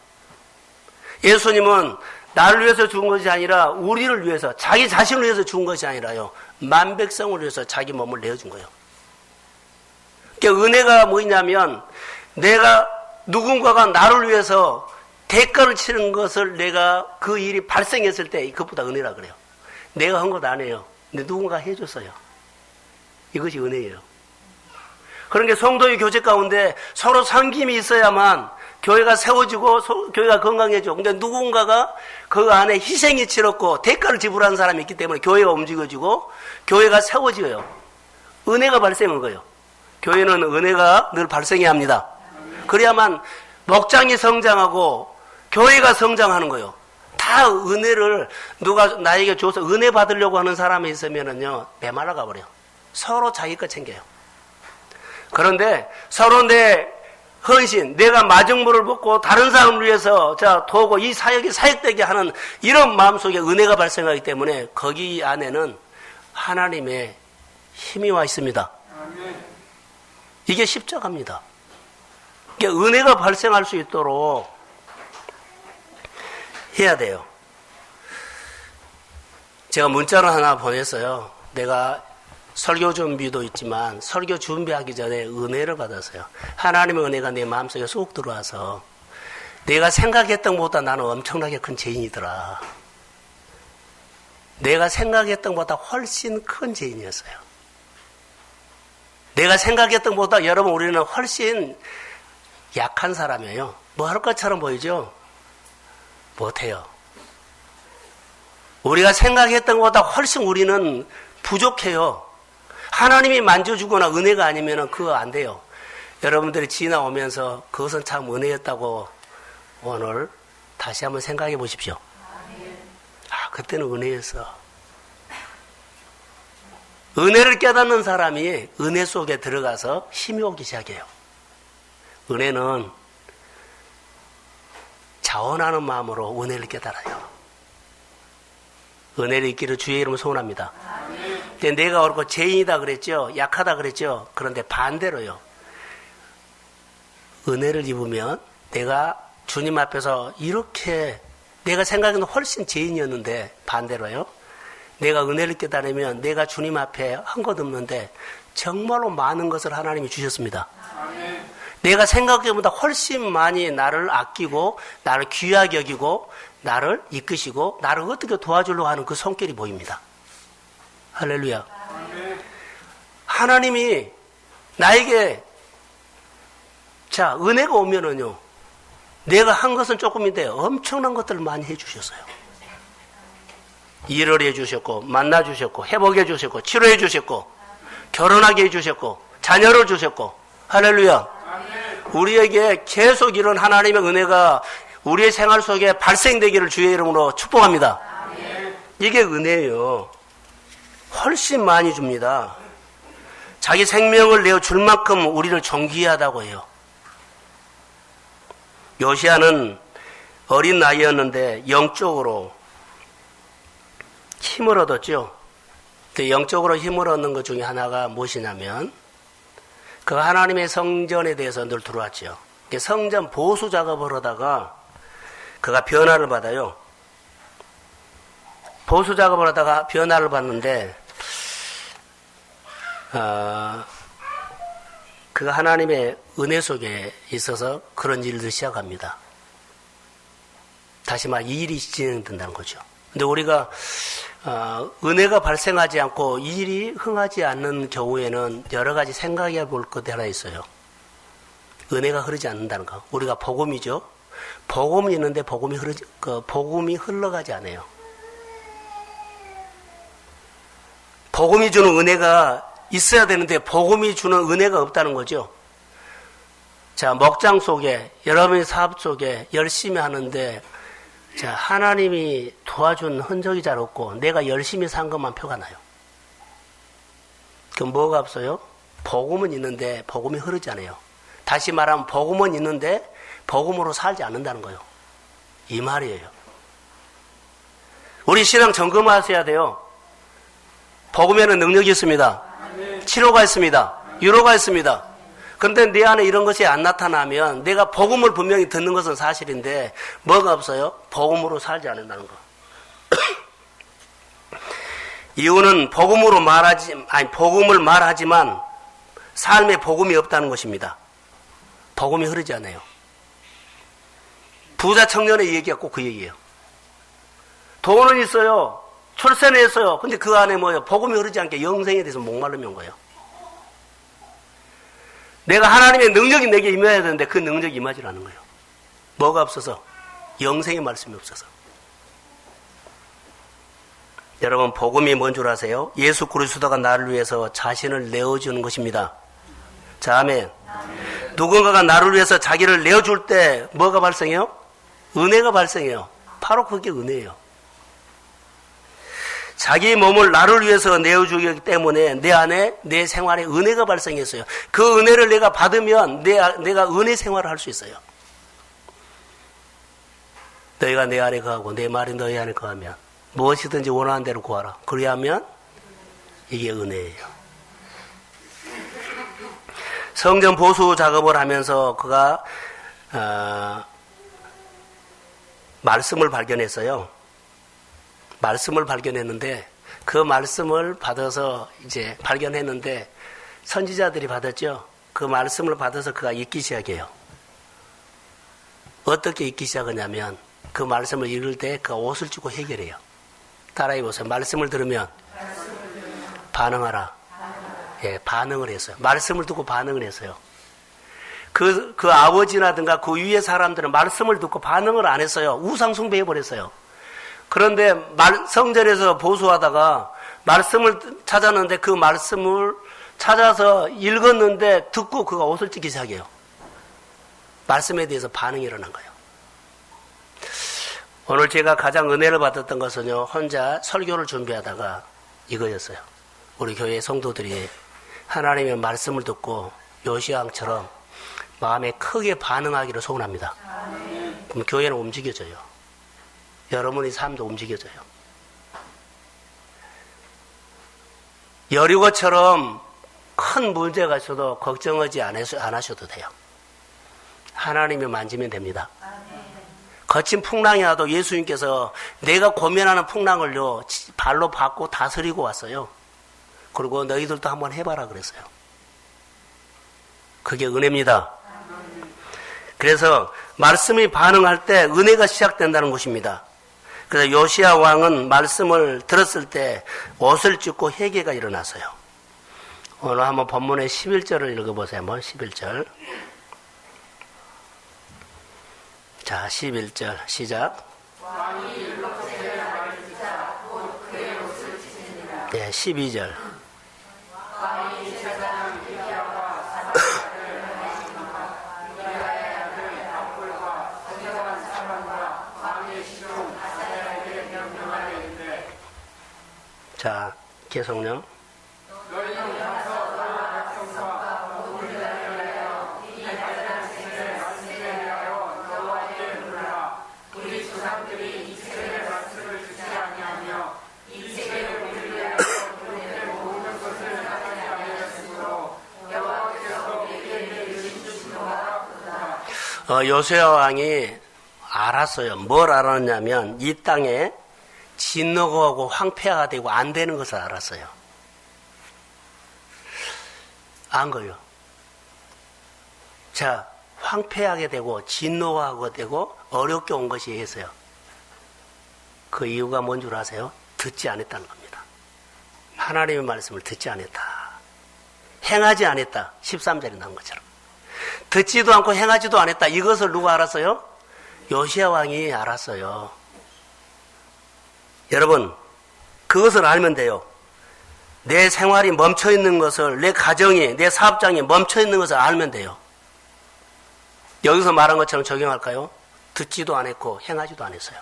예수님은 나를 위해서 죽은 것이 아니라 우리를 위해서 자기 자신을 위해서 죽은 것이 아니라요. 만백성을 위해서 자기 몸을 내어준 거예요. 그러니까 은혜가 뭐냐면 내가 누군가가 나를 위해서 대가를 치는 것을 내가 그 일이 발생했을 때 그것보다 은혜라 그래요. 내가 한 것 아니에요. 근데 누군가 해줬어요. 이것이 은혜예요. 그런 게 성도의 교제 가운데 서로 섬김이 있어야만 교회가 세워지고 교회가 건강해져. 근데 누군가가 그 안에 희생이 치렀고 대가를 지불한 사람이 있기 때문에 교회가 움직여지고 교회가 세워져요. 은혜가 발생한 거예요. 교회는 은혜가 늘 발생해야 합니다. 그래야만 목장이 성장하고 교회가 성장하는 거예요. 다 은혜를 누가 나에게 줘서 은혜 받으려고 하는 사람이 있으면은요 메말라 가버려요. 서로 자기 것 챙겨요. 그런데 서로 내 헌신, 내가 마중물을 붓고 다른 사람을 위해서 도고 이 사역이 사역되게 하는 이런 마음속에 은혜가 발생하기 때문에 거기 안에는 하나님의 힘이 와 있습니다. 이게 십자가입니다. 그러니까 은혜가 발생할 수 있도록 해야 돼요. 제가 문자를 하나 보냈어요. 내가 설교 준비도 있지만 설교 준비하기 전에 은혜를 받았어요. 하나님의 은혜가 내 마음속에 쏙 들어와서 내가 생각했던 것보다 나는 엄청나게 큰 죄인이더라. 내가 생각했던 것보다 훨씬 큰 죄인이었어요. 내가 생각했던 것보다 여러분 우리는 훨씬 약한 사람이에요. 뭐 할 것처럼 보이죠? 못해요. 우리가 생각했던 것보다 훨씬 우리는 부족해요. 하나님이 만져주거나 은혜가 아니면 그거 안 돼요. 여러분들이 지나오면서 그것은 참 은혜였다고 오늘 다시 한번 생각해 보십시오. 그때는 은혜였어. 은혜를 깨닫는 사람이 은혜 속에 들어가서 힘이 오기 시작해요. 은혜는 자원하는 마음으로 은혜를 깨달아요. 은혜를 잊기를 주의 이름으로 소원합니다. 근데 내가 옳고 죄인이다 그랬죠. 약하다 그랬죠. 그런데 반대로요. 은혜를 입으면 내가 주님 앞에서 이렇게 내가 생각에는 훨씬 죄인이었는데 반대로요. 내가 은혜를 깨달으면 내가 주님 앞에 한 것 없는데 정말로 많은 것을 하나님이 주셨습니다. 내가 생각보다 훨씬 많이 나를 아끼고 나를 귀하게 여기고 나를 이끄시고 나를 어떻게 도와주려고 하는 그 손길이 보입니다. 할렐루야. 하나님이 나에게 은혜가 오면은요, 내가 한 것은 조금인데 엄청난 것들을 많이 해주셨어요. 일을 해주셨고, 만나주셨고, 회복해주셨고, 치료해주셨고, 결혼하게 해주셨고, 자녀를 주셨고, 할렐루야. 우리에게 계속 이런 하나님의 은혜가 우리의 생활 속에 발생되기를 주의 이름으로 축복합니다. 이게 은혜예요. 훨씬 많이 줍니다. 자기 생명을 내어 줄 만큼 우리를 존귀하다고 해요. 요시야는 어린 나이였는데 영적으로 힘을 얻었죠. 그 영적으로 힘을 얻는 것 중에 하나가 무엇이냐면 그 하나님의 성전에 대해서 늘 들어왔죠. 성전 보수 작업을 하다가 그가 변화를 받아요. 보수 작업을 하다가 변화를 받는데 그가 하나님의 은혜 속에 있어서 그런 일들 시작합니다. 다시 말해 일이 진행된다는 거죠. 근데 우리가 은혜가 발생하지 않고 일이 흥하지 않는 경우에는 여러 가지 생각해 볼 것이 하나 있어요. 은혜가 흐르지 않는다는 거. 우리가 복음이죠. 복음이 있는데 복음이 흘러가지 않아요. 복음이 주는 은혜가 있어야 되는데 복음이 주는 은혜가 없다는 거죠. 자, 목장 속에 여러분의 사업 속에 열심히 하는데 하나님이 도와준 흔적이 잘 없고 내가 열심히 산 것만 표가 나요. 그럼 뭐가 없어요? 복음은 있는데 복음이 흐르지 않아요. 다시 말하면 복음은 있는데 복음으로 살지 않는다는 거예요. 이 말이에요. 우리 신앙 점검하셔야 돼요. 복음에는 능력이 있습니다. 치료가 있습니다. 위로가 있습니다. 그런데 내 안에 이런 것이 안 나타나면 내가 복음을 분명히 듣는 것은 사실인데 뭐가 없어요? 복음으로 살지 않는다는 거. 이유는 복음을 말하지만 삶에 복음이 없다는 것입니다. 복음이 흐르지 않아요. 부자 청년의 얘기가 꼭 그 얘기예요. 돈은 있어요. 출세는 했어요. 근데 그 안에 뭐예요? 복음이 흐르지 않게 영생에 대해서 목마름이 온 거예요. 내가 하나님의 능력이 내게 임해야 되는데 그 능력이 임하지 않는 거예요. 뭐가 없어서? 영생의 말씀이 없어서. 여러분, 복음이 뭔 줄 아세요? 예수 그리스도가 나를 위해서 자신을 내어주는 것입니다. 자, 아멘. 누군가가 나를 위해서 자기를 내어줄 때 뭐가 발생해요? 은혜가 발생해요. 바로 그게 은혜예요. 자기 몸을 나를 위해서 내어주기 때문에 내 안에 내 생활에 은혜가 발생했어요. 그 은혜를 내가 받으면 내가 은혜 생활을 할 수 있어요. 너희가 내 안에 거하고 내 말이 너희 안에 거하면 무엇이든지 원하는 대로 구하라. 그리하면 이게 은혜예요. 성전 보수 작업을 하면서 그가 말씀을 발견했어요. 말씀을 발견했는데 그 말씀을 받아서 이제 발견했는데 선지자들이 받았죠. 그 말씀을 받아서 그가 읽기 시작해요. 어떻게 읽기 시작하냐면 그 말씀을 읽을 때 그가 옷을 찢고 해결해요. 따라해 보세요. 말씀을 들으면 반응하라. 예, 반응을 했어요. 말씀을 듣고 반응을 했어요. 그 아버지라든가 그 위의 사람들은 말씀을 듣고 반응을 안 했어요. 우상 숭배해 버렸어요. 그런데 성전에서 보수하다가 말씀을 찾았는데 그 말씀을 찾아서 읽었는데 듣고 그가 옷을 찢기 시작해요. 말씀에 대해서 반응이 일어난 거예요. 오늘 제가 가장 은혜를 받았던 것은요, 혼자 설교를 준비하다가 이거였어요. 우리 교회 성도들이 하나님의 말씀을 듣고 요시야왕처럼 마음에 크게 반응하기를 소원합니다. 그럼 교회는 움직여져요. 여러분의 삶도 움직여져요. 여리고처럼 큰 문제가 있어도 걱정하지 안 하셔도 돼요. 하나님이 만지면 됩니다. 거친 풍랑이 와도 예수님께서 내가 고민하는 풍랑을요, 발로 밟고 다스리고 왔어요. 그리고 너희들도 한번 해봐라 그랬어요. 그게 은혜입니다. 그래서 말씀이 반응할 때 은혜가 시작된다는 것입니다. 그래서 요시야 왕은 말씀을 들었을 때 옷을 찢고 회개가 일어났어요. 오늘 한번 본문의 11절을 읽어보세요. 한번 11절. 자, 11절 시작. 네, 12절. 자, 계속요. 요시야 왕이 알았어요. 뭘 알았냐면 이 땅에 진노하고 황폐화가 되고 안 되는 것을 알았어요. 안 거요. 자, 황폐하게 되고 진노하고 되고 어렵게 온 것이 있어요. 그 이유가 뭔 줄 아세요? 듣지 않았다는 겁니다. 하나님의 말씀을 듣지 않았다. 행하지 않았다. 13절에 나온 것처럼. 듣지도 않고 행하지도 않았다. 이것을 누가 알았어요? 요시야 왕이 알았어요. 여러분, 그것을 알면 돼요. 내 생활이 멈춰있는 것을, 내 가정이, 내 사업장이 멈춰있는 것을 알면 돼요. 여기서 말한 것처럼 적용할까요? 듣지도 않았고 행하지도 않았어요.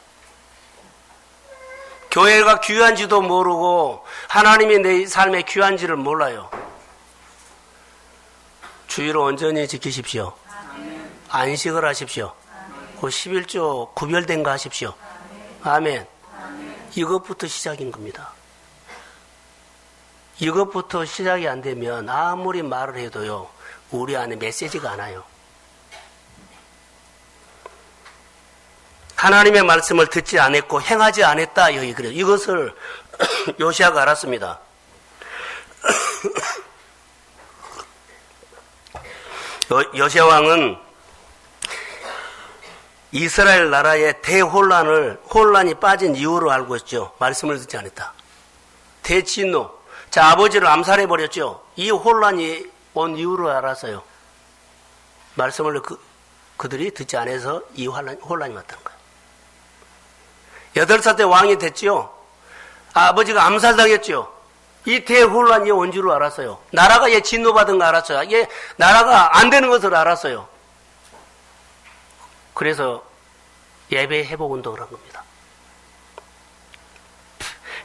교회가 귀한지도 모르고 하나님이 내 삶의 귀한지를 몰라요. 주의를 온전히 지키십시오. 안식을 하십시오. 그 11조 구별된 거 하십시오. 아멘. 이것부터 시작인 겁니다. 이것부터 시작이 안 되면 아무리 말을 해도요, 우리 안에 메시지가 안 와요. 하나님의 말씀을 듣지 않았고 행하지 않았다. 여기 그래요. 이것을 요시야가 알았습니다. 요시야 왕은 이스라엘 나라의 혼란이 빠진 이유를 알고 있죠. 말씀을 듣지 않았다. 대진노. 자, 아버지를 암살해버렸죠. 이 혼란이 온 이유를 알았어요. 말씀을 그들이 듣지 않아서 이 혼란이 왔다는 거예요. 8살 때 왕이 됐죠. 아버지가 암살당했죠. 이 대혼란이 온 줄을 알았어요. 나라가 얘 진노받은 거 알았어요. 얘 나라가 안 되는 것을 알았어요. 그래서 예배 회복 운동을 한 겁니다.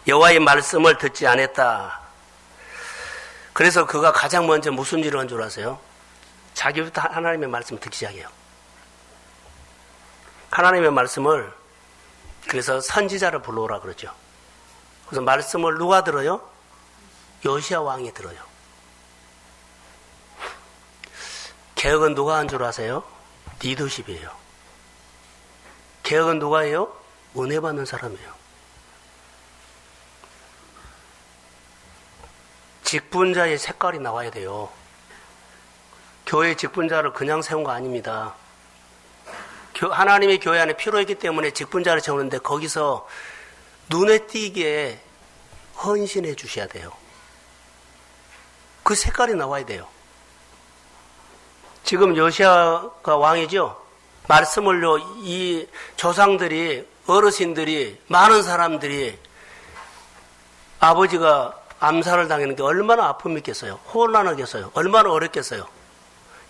여호와의 말씀을 듣지 않았다. 그래서 그가 가장 먼저 무슨 일을 한 줄 아세요? 자기부터 하나님의 말씀을 듣기 시작해요. 하나님의 말씀을, 그래서 선지자를 불러오라 그러죠. 그래서 말씀을 누가 들어요? 요시야 왕이 들어요. 개혁은 누가 한 줄 아세요? 리더십이에요. 개혁은 누가 해요? 은혜 받는 사람이에요. 직분자의 색깔이 나와야 돼요. 교회 직분자를 그냥 세운 거 아닙니다. 하나님의 교회 안에 필요했기 때문에 직분자를 세우는데 거기서 눈에 띄게 헌신해 주셔야 돼요. 그 색깔이 나와야 돼요. 지금 요시야가 왕이죠. 말씀을요, 이 조상들이, 어르신들이, 많은 사람들이 아버지가 암살을 당하는 게 얼마나 아픔이겠어요? 혼란하겠어요? 얼마나 어렵겠어요?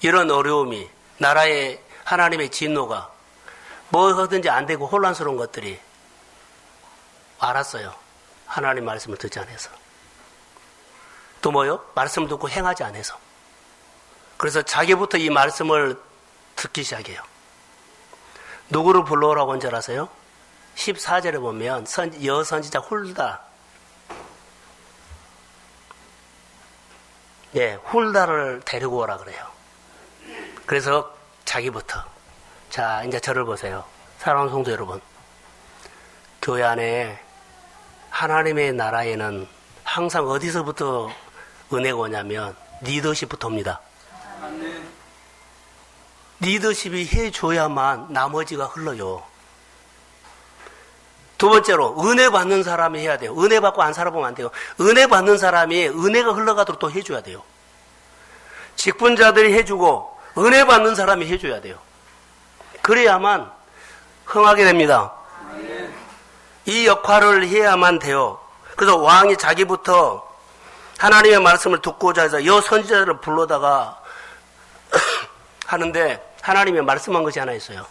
이런 어려움이, 나라의 하나님의 진노가 뭐 하든지 안 되고 혼란스러운 것들이 알았어요. 하나님 말씀을 듣지 않아서. 또 뭐요? 말씀을 듣고 행하지 않아서. 그래서 자기부터 이 말씀을 듣기 시작해요. 누구를 불러오라고 한 줄 아세요? 14절에 보면 여선지자 훌다. 예, 훌다를 데리고 오라 그래요. 그래서 자기부터. 자, 이제 저를 보세요. 사랑하는 성도 여러분. 교회 안에 하나님의 나라에는 항상 어디서부터 은혜가 오냐면 리더십부터 옵니다. 리더십이 해줘야만 나머지가 흘러요. 두 번째로 은혜 받는 사람이 해야 돼요. 은혜 받고 안 살아보면 안 돼요. 은혜 받는 사람이 은혜가 흘러가도록 또 해줘야 돼요. 직분자들이 해주고 은혜 받는 사람이 해줘야 돼요. 그래야만 흥하게 됩니다. 이 역할을 해야만 돼요. 그래서 왕이 자기부터 하나님의 말씀을 듣고자 해서 여 선지자를 불러다가 하는데 하나님이 말씀한 것이 하나 있어요.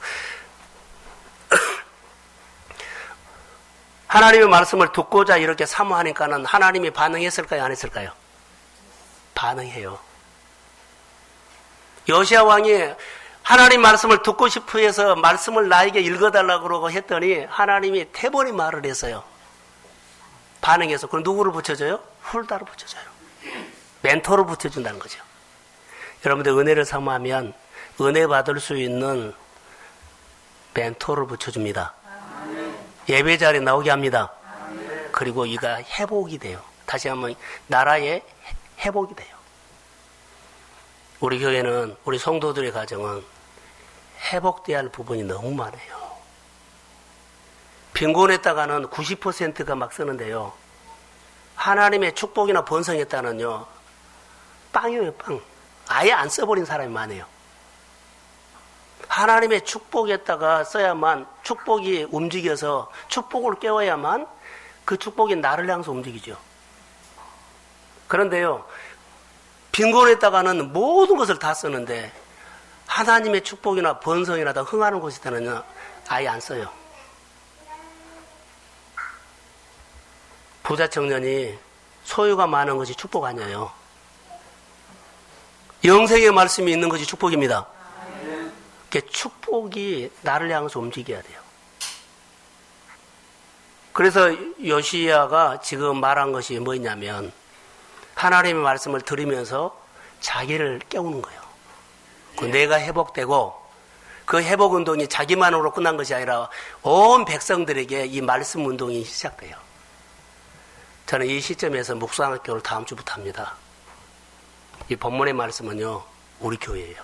하나님의 말씀을 듣고자 이렇게 사모하니까는 하나님이 반응했을까요? 안 했을까요? 반응해요. 요시야 왕이 하나님 말씀을 듣고 싶어 해서 말씀을 나에게 읽어달라고 그러고 했더니 하나님이 태번이 말을 했어요. 반응해서. 그럼 누구를 붙여줘요? 훌다를 붙여줘요. 멘토를 붙여준다는 거죠. 여러분들 은혜를 사모하면 은혜 받을 수 있는 멘토를 붙여줍니다. 예배 자리에 나오게 합니다. 그리고 이가 회복이 돼요. 다시 한번 나라의 회복이 돼요. 우리 교회는 우리 성도들의 가정은 회복돼야 할 부분이 너무 많아요. 빈곤했다가는 90%가 막 쓰는데요. 하나님의 축복이나 번성했다는요. 빵이에요, 빵. 아예 안 써버린 사람이 많아요. 하나님의 축복에다가 써야만 축복이 움직여서 축복을 깨워야만 그 축복이 나를 향해서 움직이죠. 그런데요. 빈곤했다가는 모든 것을 다 쓰는데 하나님의 축복이나 번성이나 더 흥하는 곳에다는요. 아예 안 써요. 부자 청년이 소유가 많은 것이 축복 아니에요. 영생의 말씀이 있는 것이 축복입니다. 축복이 나를 향해서 움직여야 돼요. 그래서 요시야가 지금 말한 것이 뭐냐면 하나님의 말씀을 들으면서 자기를 깨우는 거예요. 내가 회복되고 그 회복 운동이 자기만으로 끝난 것이 아니라 온 백성들에게 이 말씀 운동이 시작돼요. 저는 이 시점에서 묵상학교를 다음 주부터 합니다. 이 본문의 말씀은요, 우리 교회예요.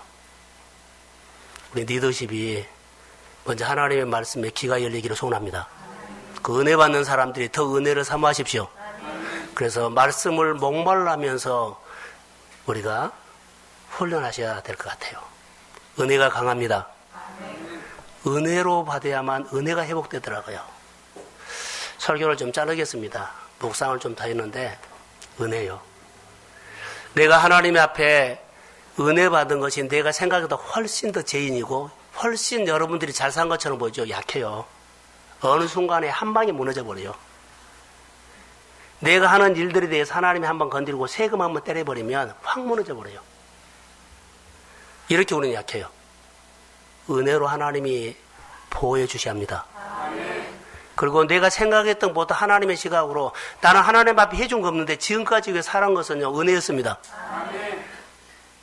우리 리더십이 먼저 하나님의 말씀에 귀가 열리기를 소원합니다. 그 은혜 받는 사람들이 더 은혜를 사모하십시오. 그래서 말씀을 목말라면서 우리가 훈련하셔야 될 것 같아요. 은혜가 강합니다. 은혜로 받아야만 은혜가 회복되더라고요. 설교를 좀 자르겠습니다. 묵상을 좀 더 했는데 은혜요. 내가 하나님 앞에 은혜 받은 것이 내가 생각보다 훨씬 더 죄인이고 훨씬 여러분들이 잘 산 것처럼 보이죠. 약해요. 어느 순간에 한 방에 무너져 버려요. 내가 하는 일들에 대해서 하나님이 한번 건드리고 세금 한번 때려버리면 확 무너져 버려요. 이렇게 우리는 약해요. 은혜로 하나님이 보호해 주셔야 합니다. 그리고 내가 생각했던 것보다 하나님의 시각으로 나는 하나님 앞에 해준 거 없는데 지금까지 왜 살아온 것은요 은혜였습니다.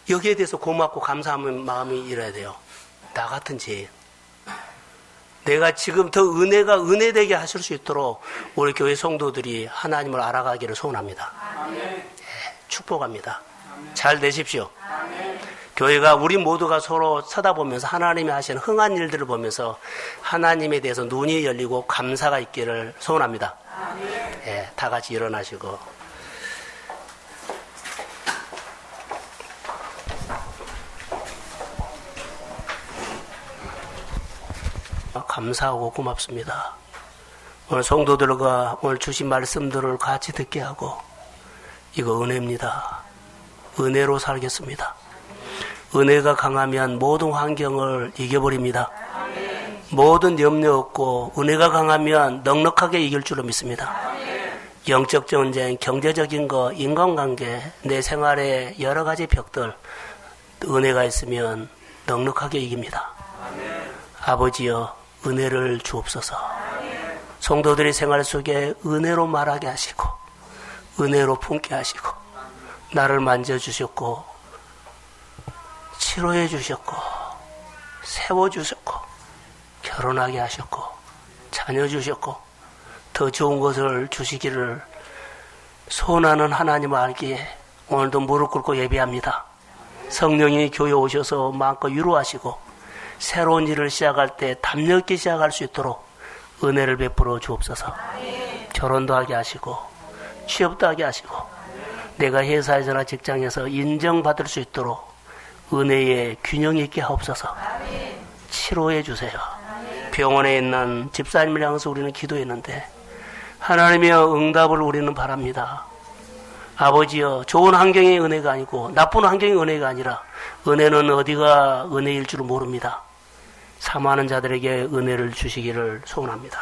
여기에 대해서 고맙고 감사하는 마음이 일어야 돼요. 나 같은 죄인. 내가 지금 더 은혜가 은혜되게 하실 수 있도록 우리 교회 성도들이 하나님을 알아가기를 소원합니다. 축복합니다. 잘 되십시오. 교회가 우리 모두가 서로 쳐다보면서 하나님이 하시는 흥한 일들을 보면서 하나님에 대해서 눈이 열리고 감사가 있기를 소원합니다. 다 같이 일어나시고 감사하고 고맙습니다. 오늘 성도들과 오늘 주신 말씀들을 같이 듣게 하고, 이거 은혜입니다. 은혜로 살겠습니다. 은혜가 강하면 모든 환경을 이겨버립니다. 모든 염려 없고 은혜가 강하면 넉넉하게 이길 줄로 믿습니다. 영적 전쟁, 경제적인 거, 인간관계, 내 생활의 여러 가지 벽들, 은혜가 있으면 넉넉하게 이깁니다. 아버지여, 은혜를 주옵소서. 성도들의 생활 속에 은혜로 말하게 하시고, 은혜로 품게 하시고, 나를 만져주셨고, 치료해 주셨고, 세워주셨고, 결혼하게 하셨고, 자녀 주셨고, 더 좋은 것을 주시기를 소원하는 하나님을 알기에 오늘도 무릎 꿇고 예배합니다. 성령이 교회 오셔서 마음껏 위로하시고, 새로운 일을 시작할 때 담력 있게 시작할 수 있도록 은혜를 베풀어 주옵소서. 결혼도 하게 하시고, 취업도 하게 하시고, 내가 회사에서나 직장에서 인정받을 수 있도록 은혜의 균형 있게 하옵소서. 치료해 주세요. 병원에 있는 집사님을 향해서 우리는 기도했는데 하나님의 응답을 우리는 바랍니다. 아버지여, 좋은 환경의 은혜가 아니고 나쁜 환경의 은혜가 아니라 은혜는 어디가 은혜일 줄 모릅니다. 사모하는 자들에게 은혜를 주시기를 소원합니다.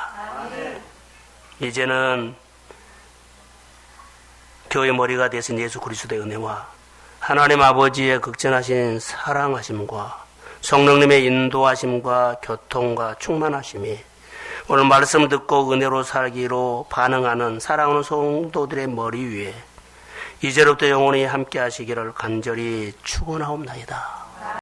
이제는 교회 머리가 되신 예수 그리스도의 은혜와 하나님 아버지의 극진하신 사랑하심과 성령님의 인도하심과 교통과 충만하심이 오늘 말씀 듣고 은혜로 살기로 반응하는 사랑하는 성도들의 머리 위에 이제로부터 영원히 함께 하시기를 간절히 축원하옵나이다.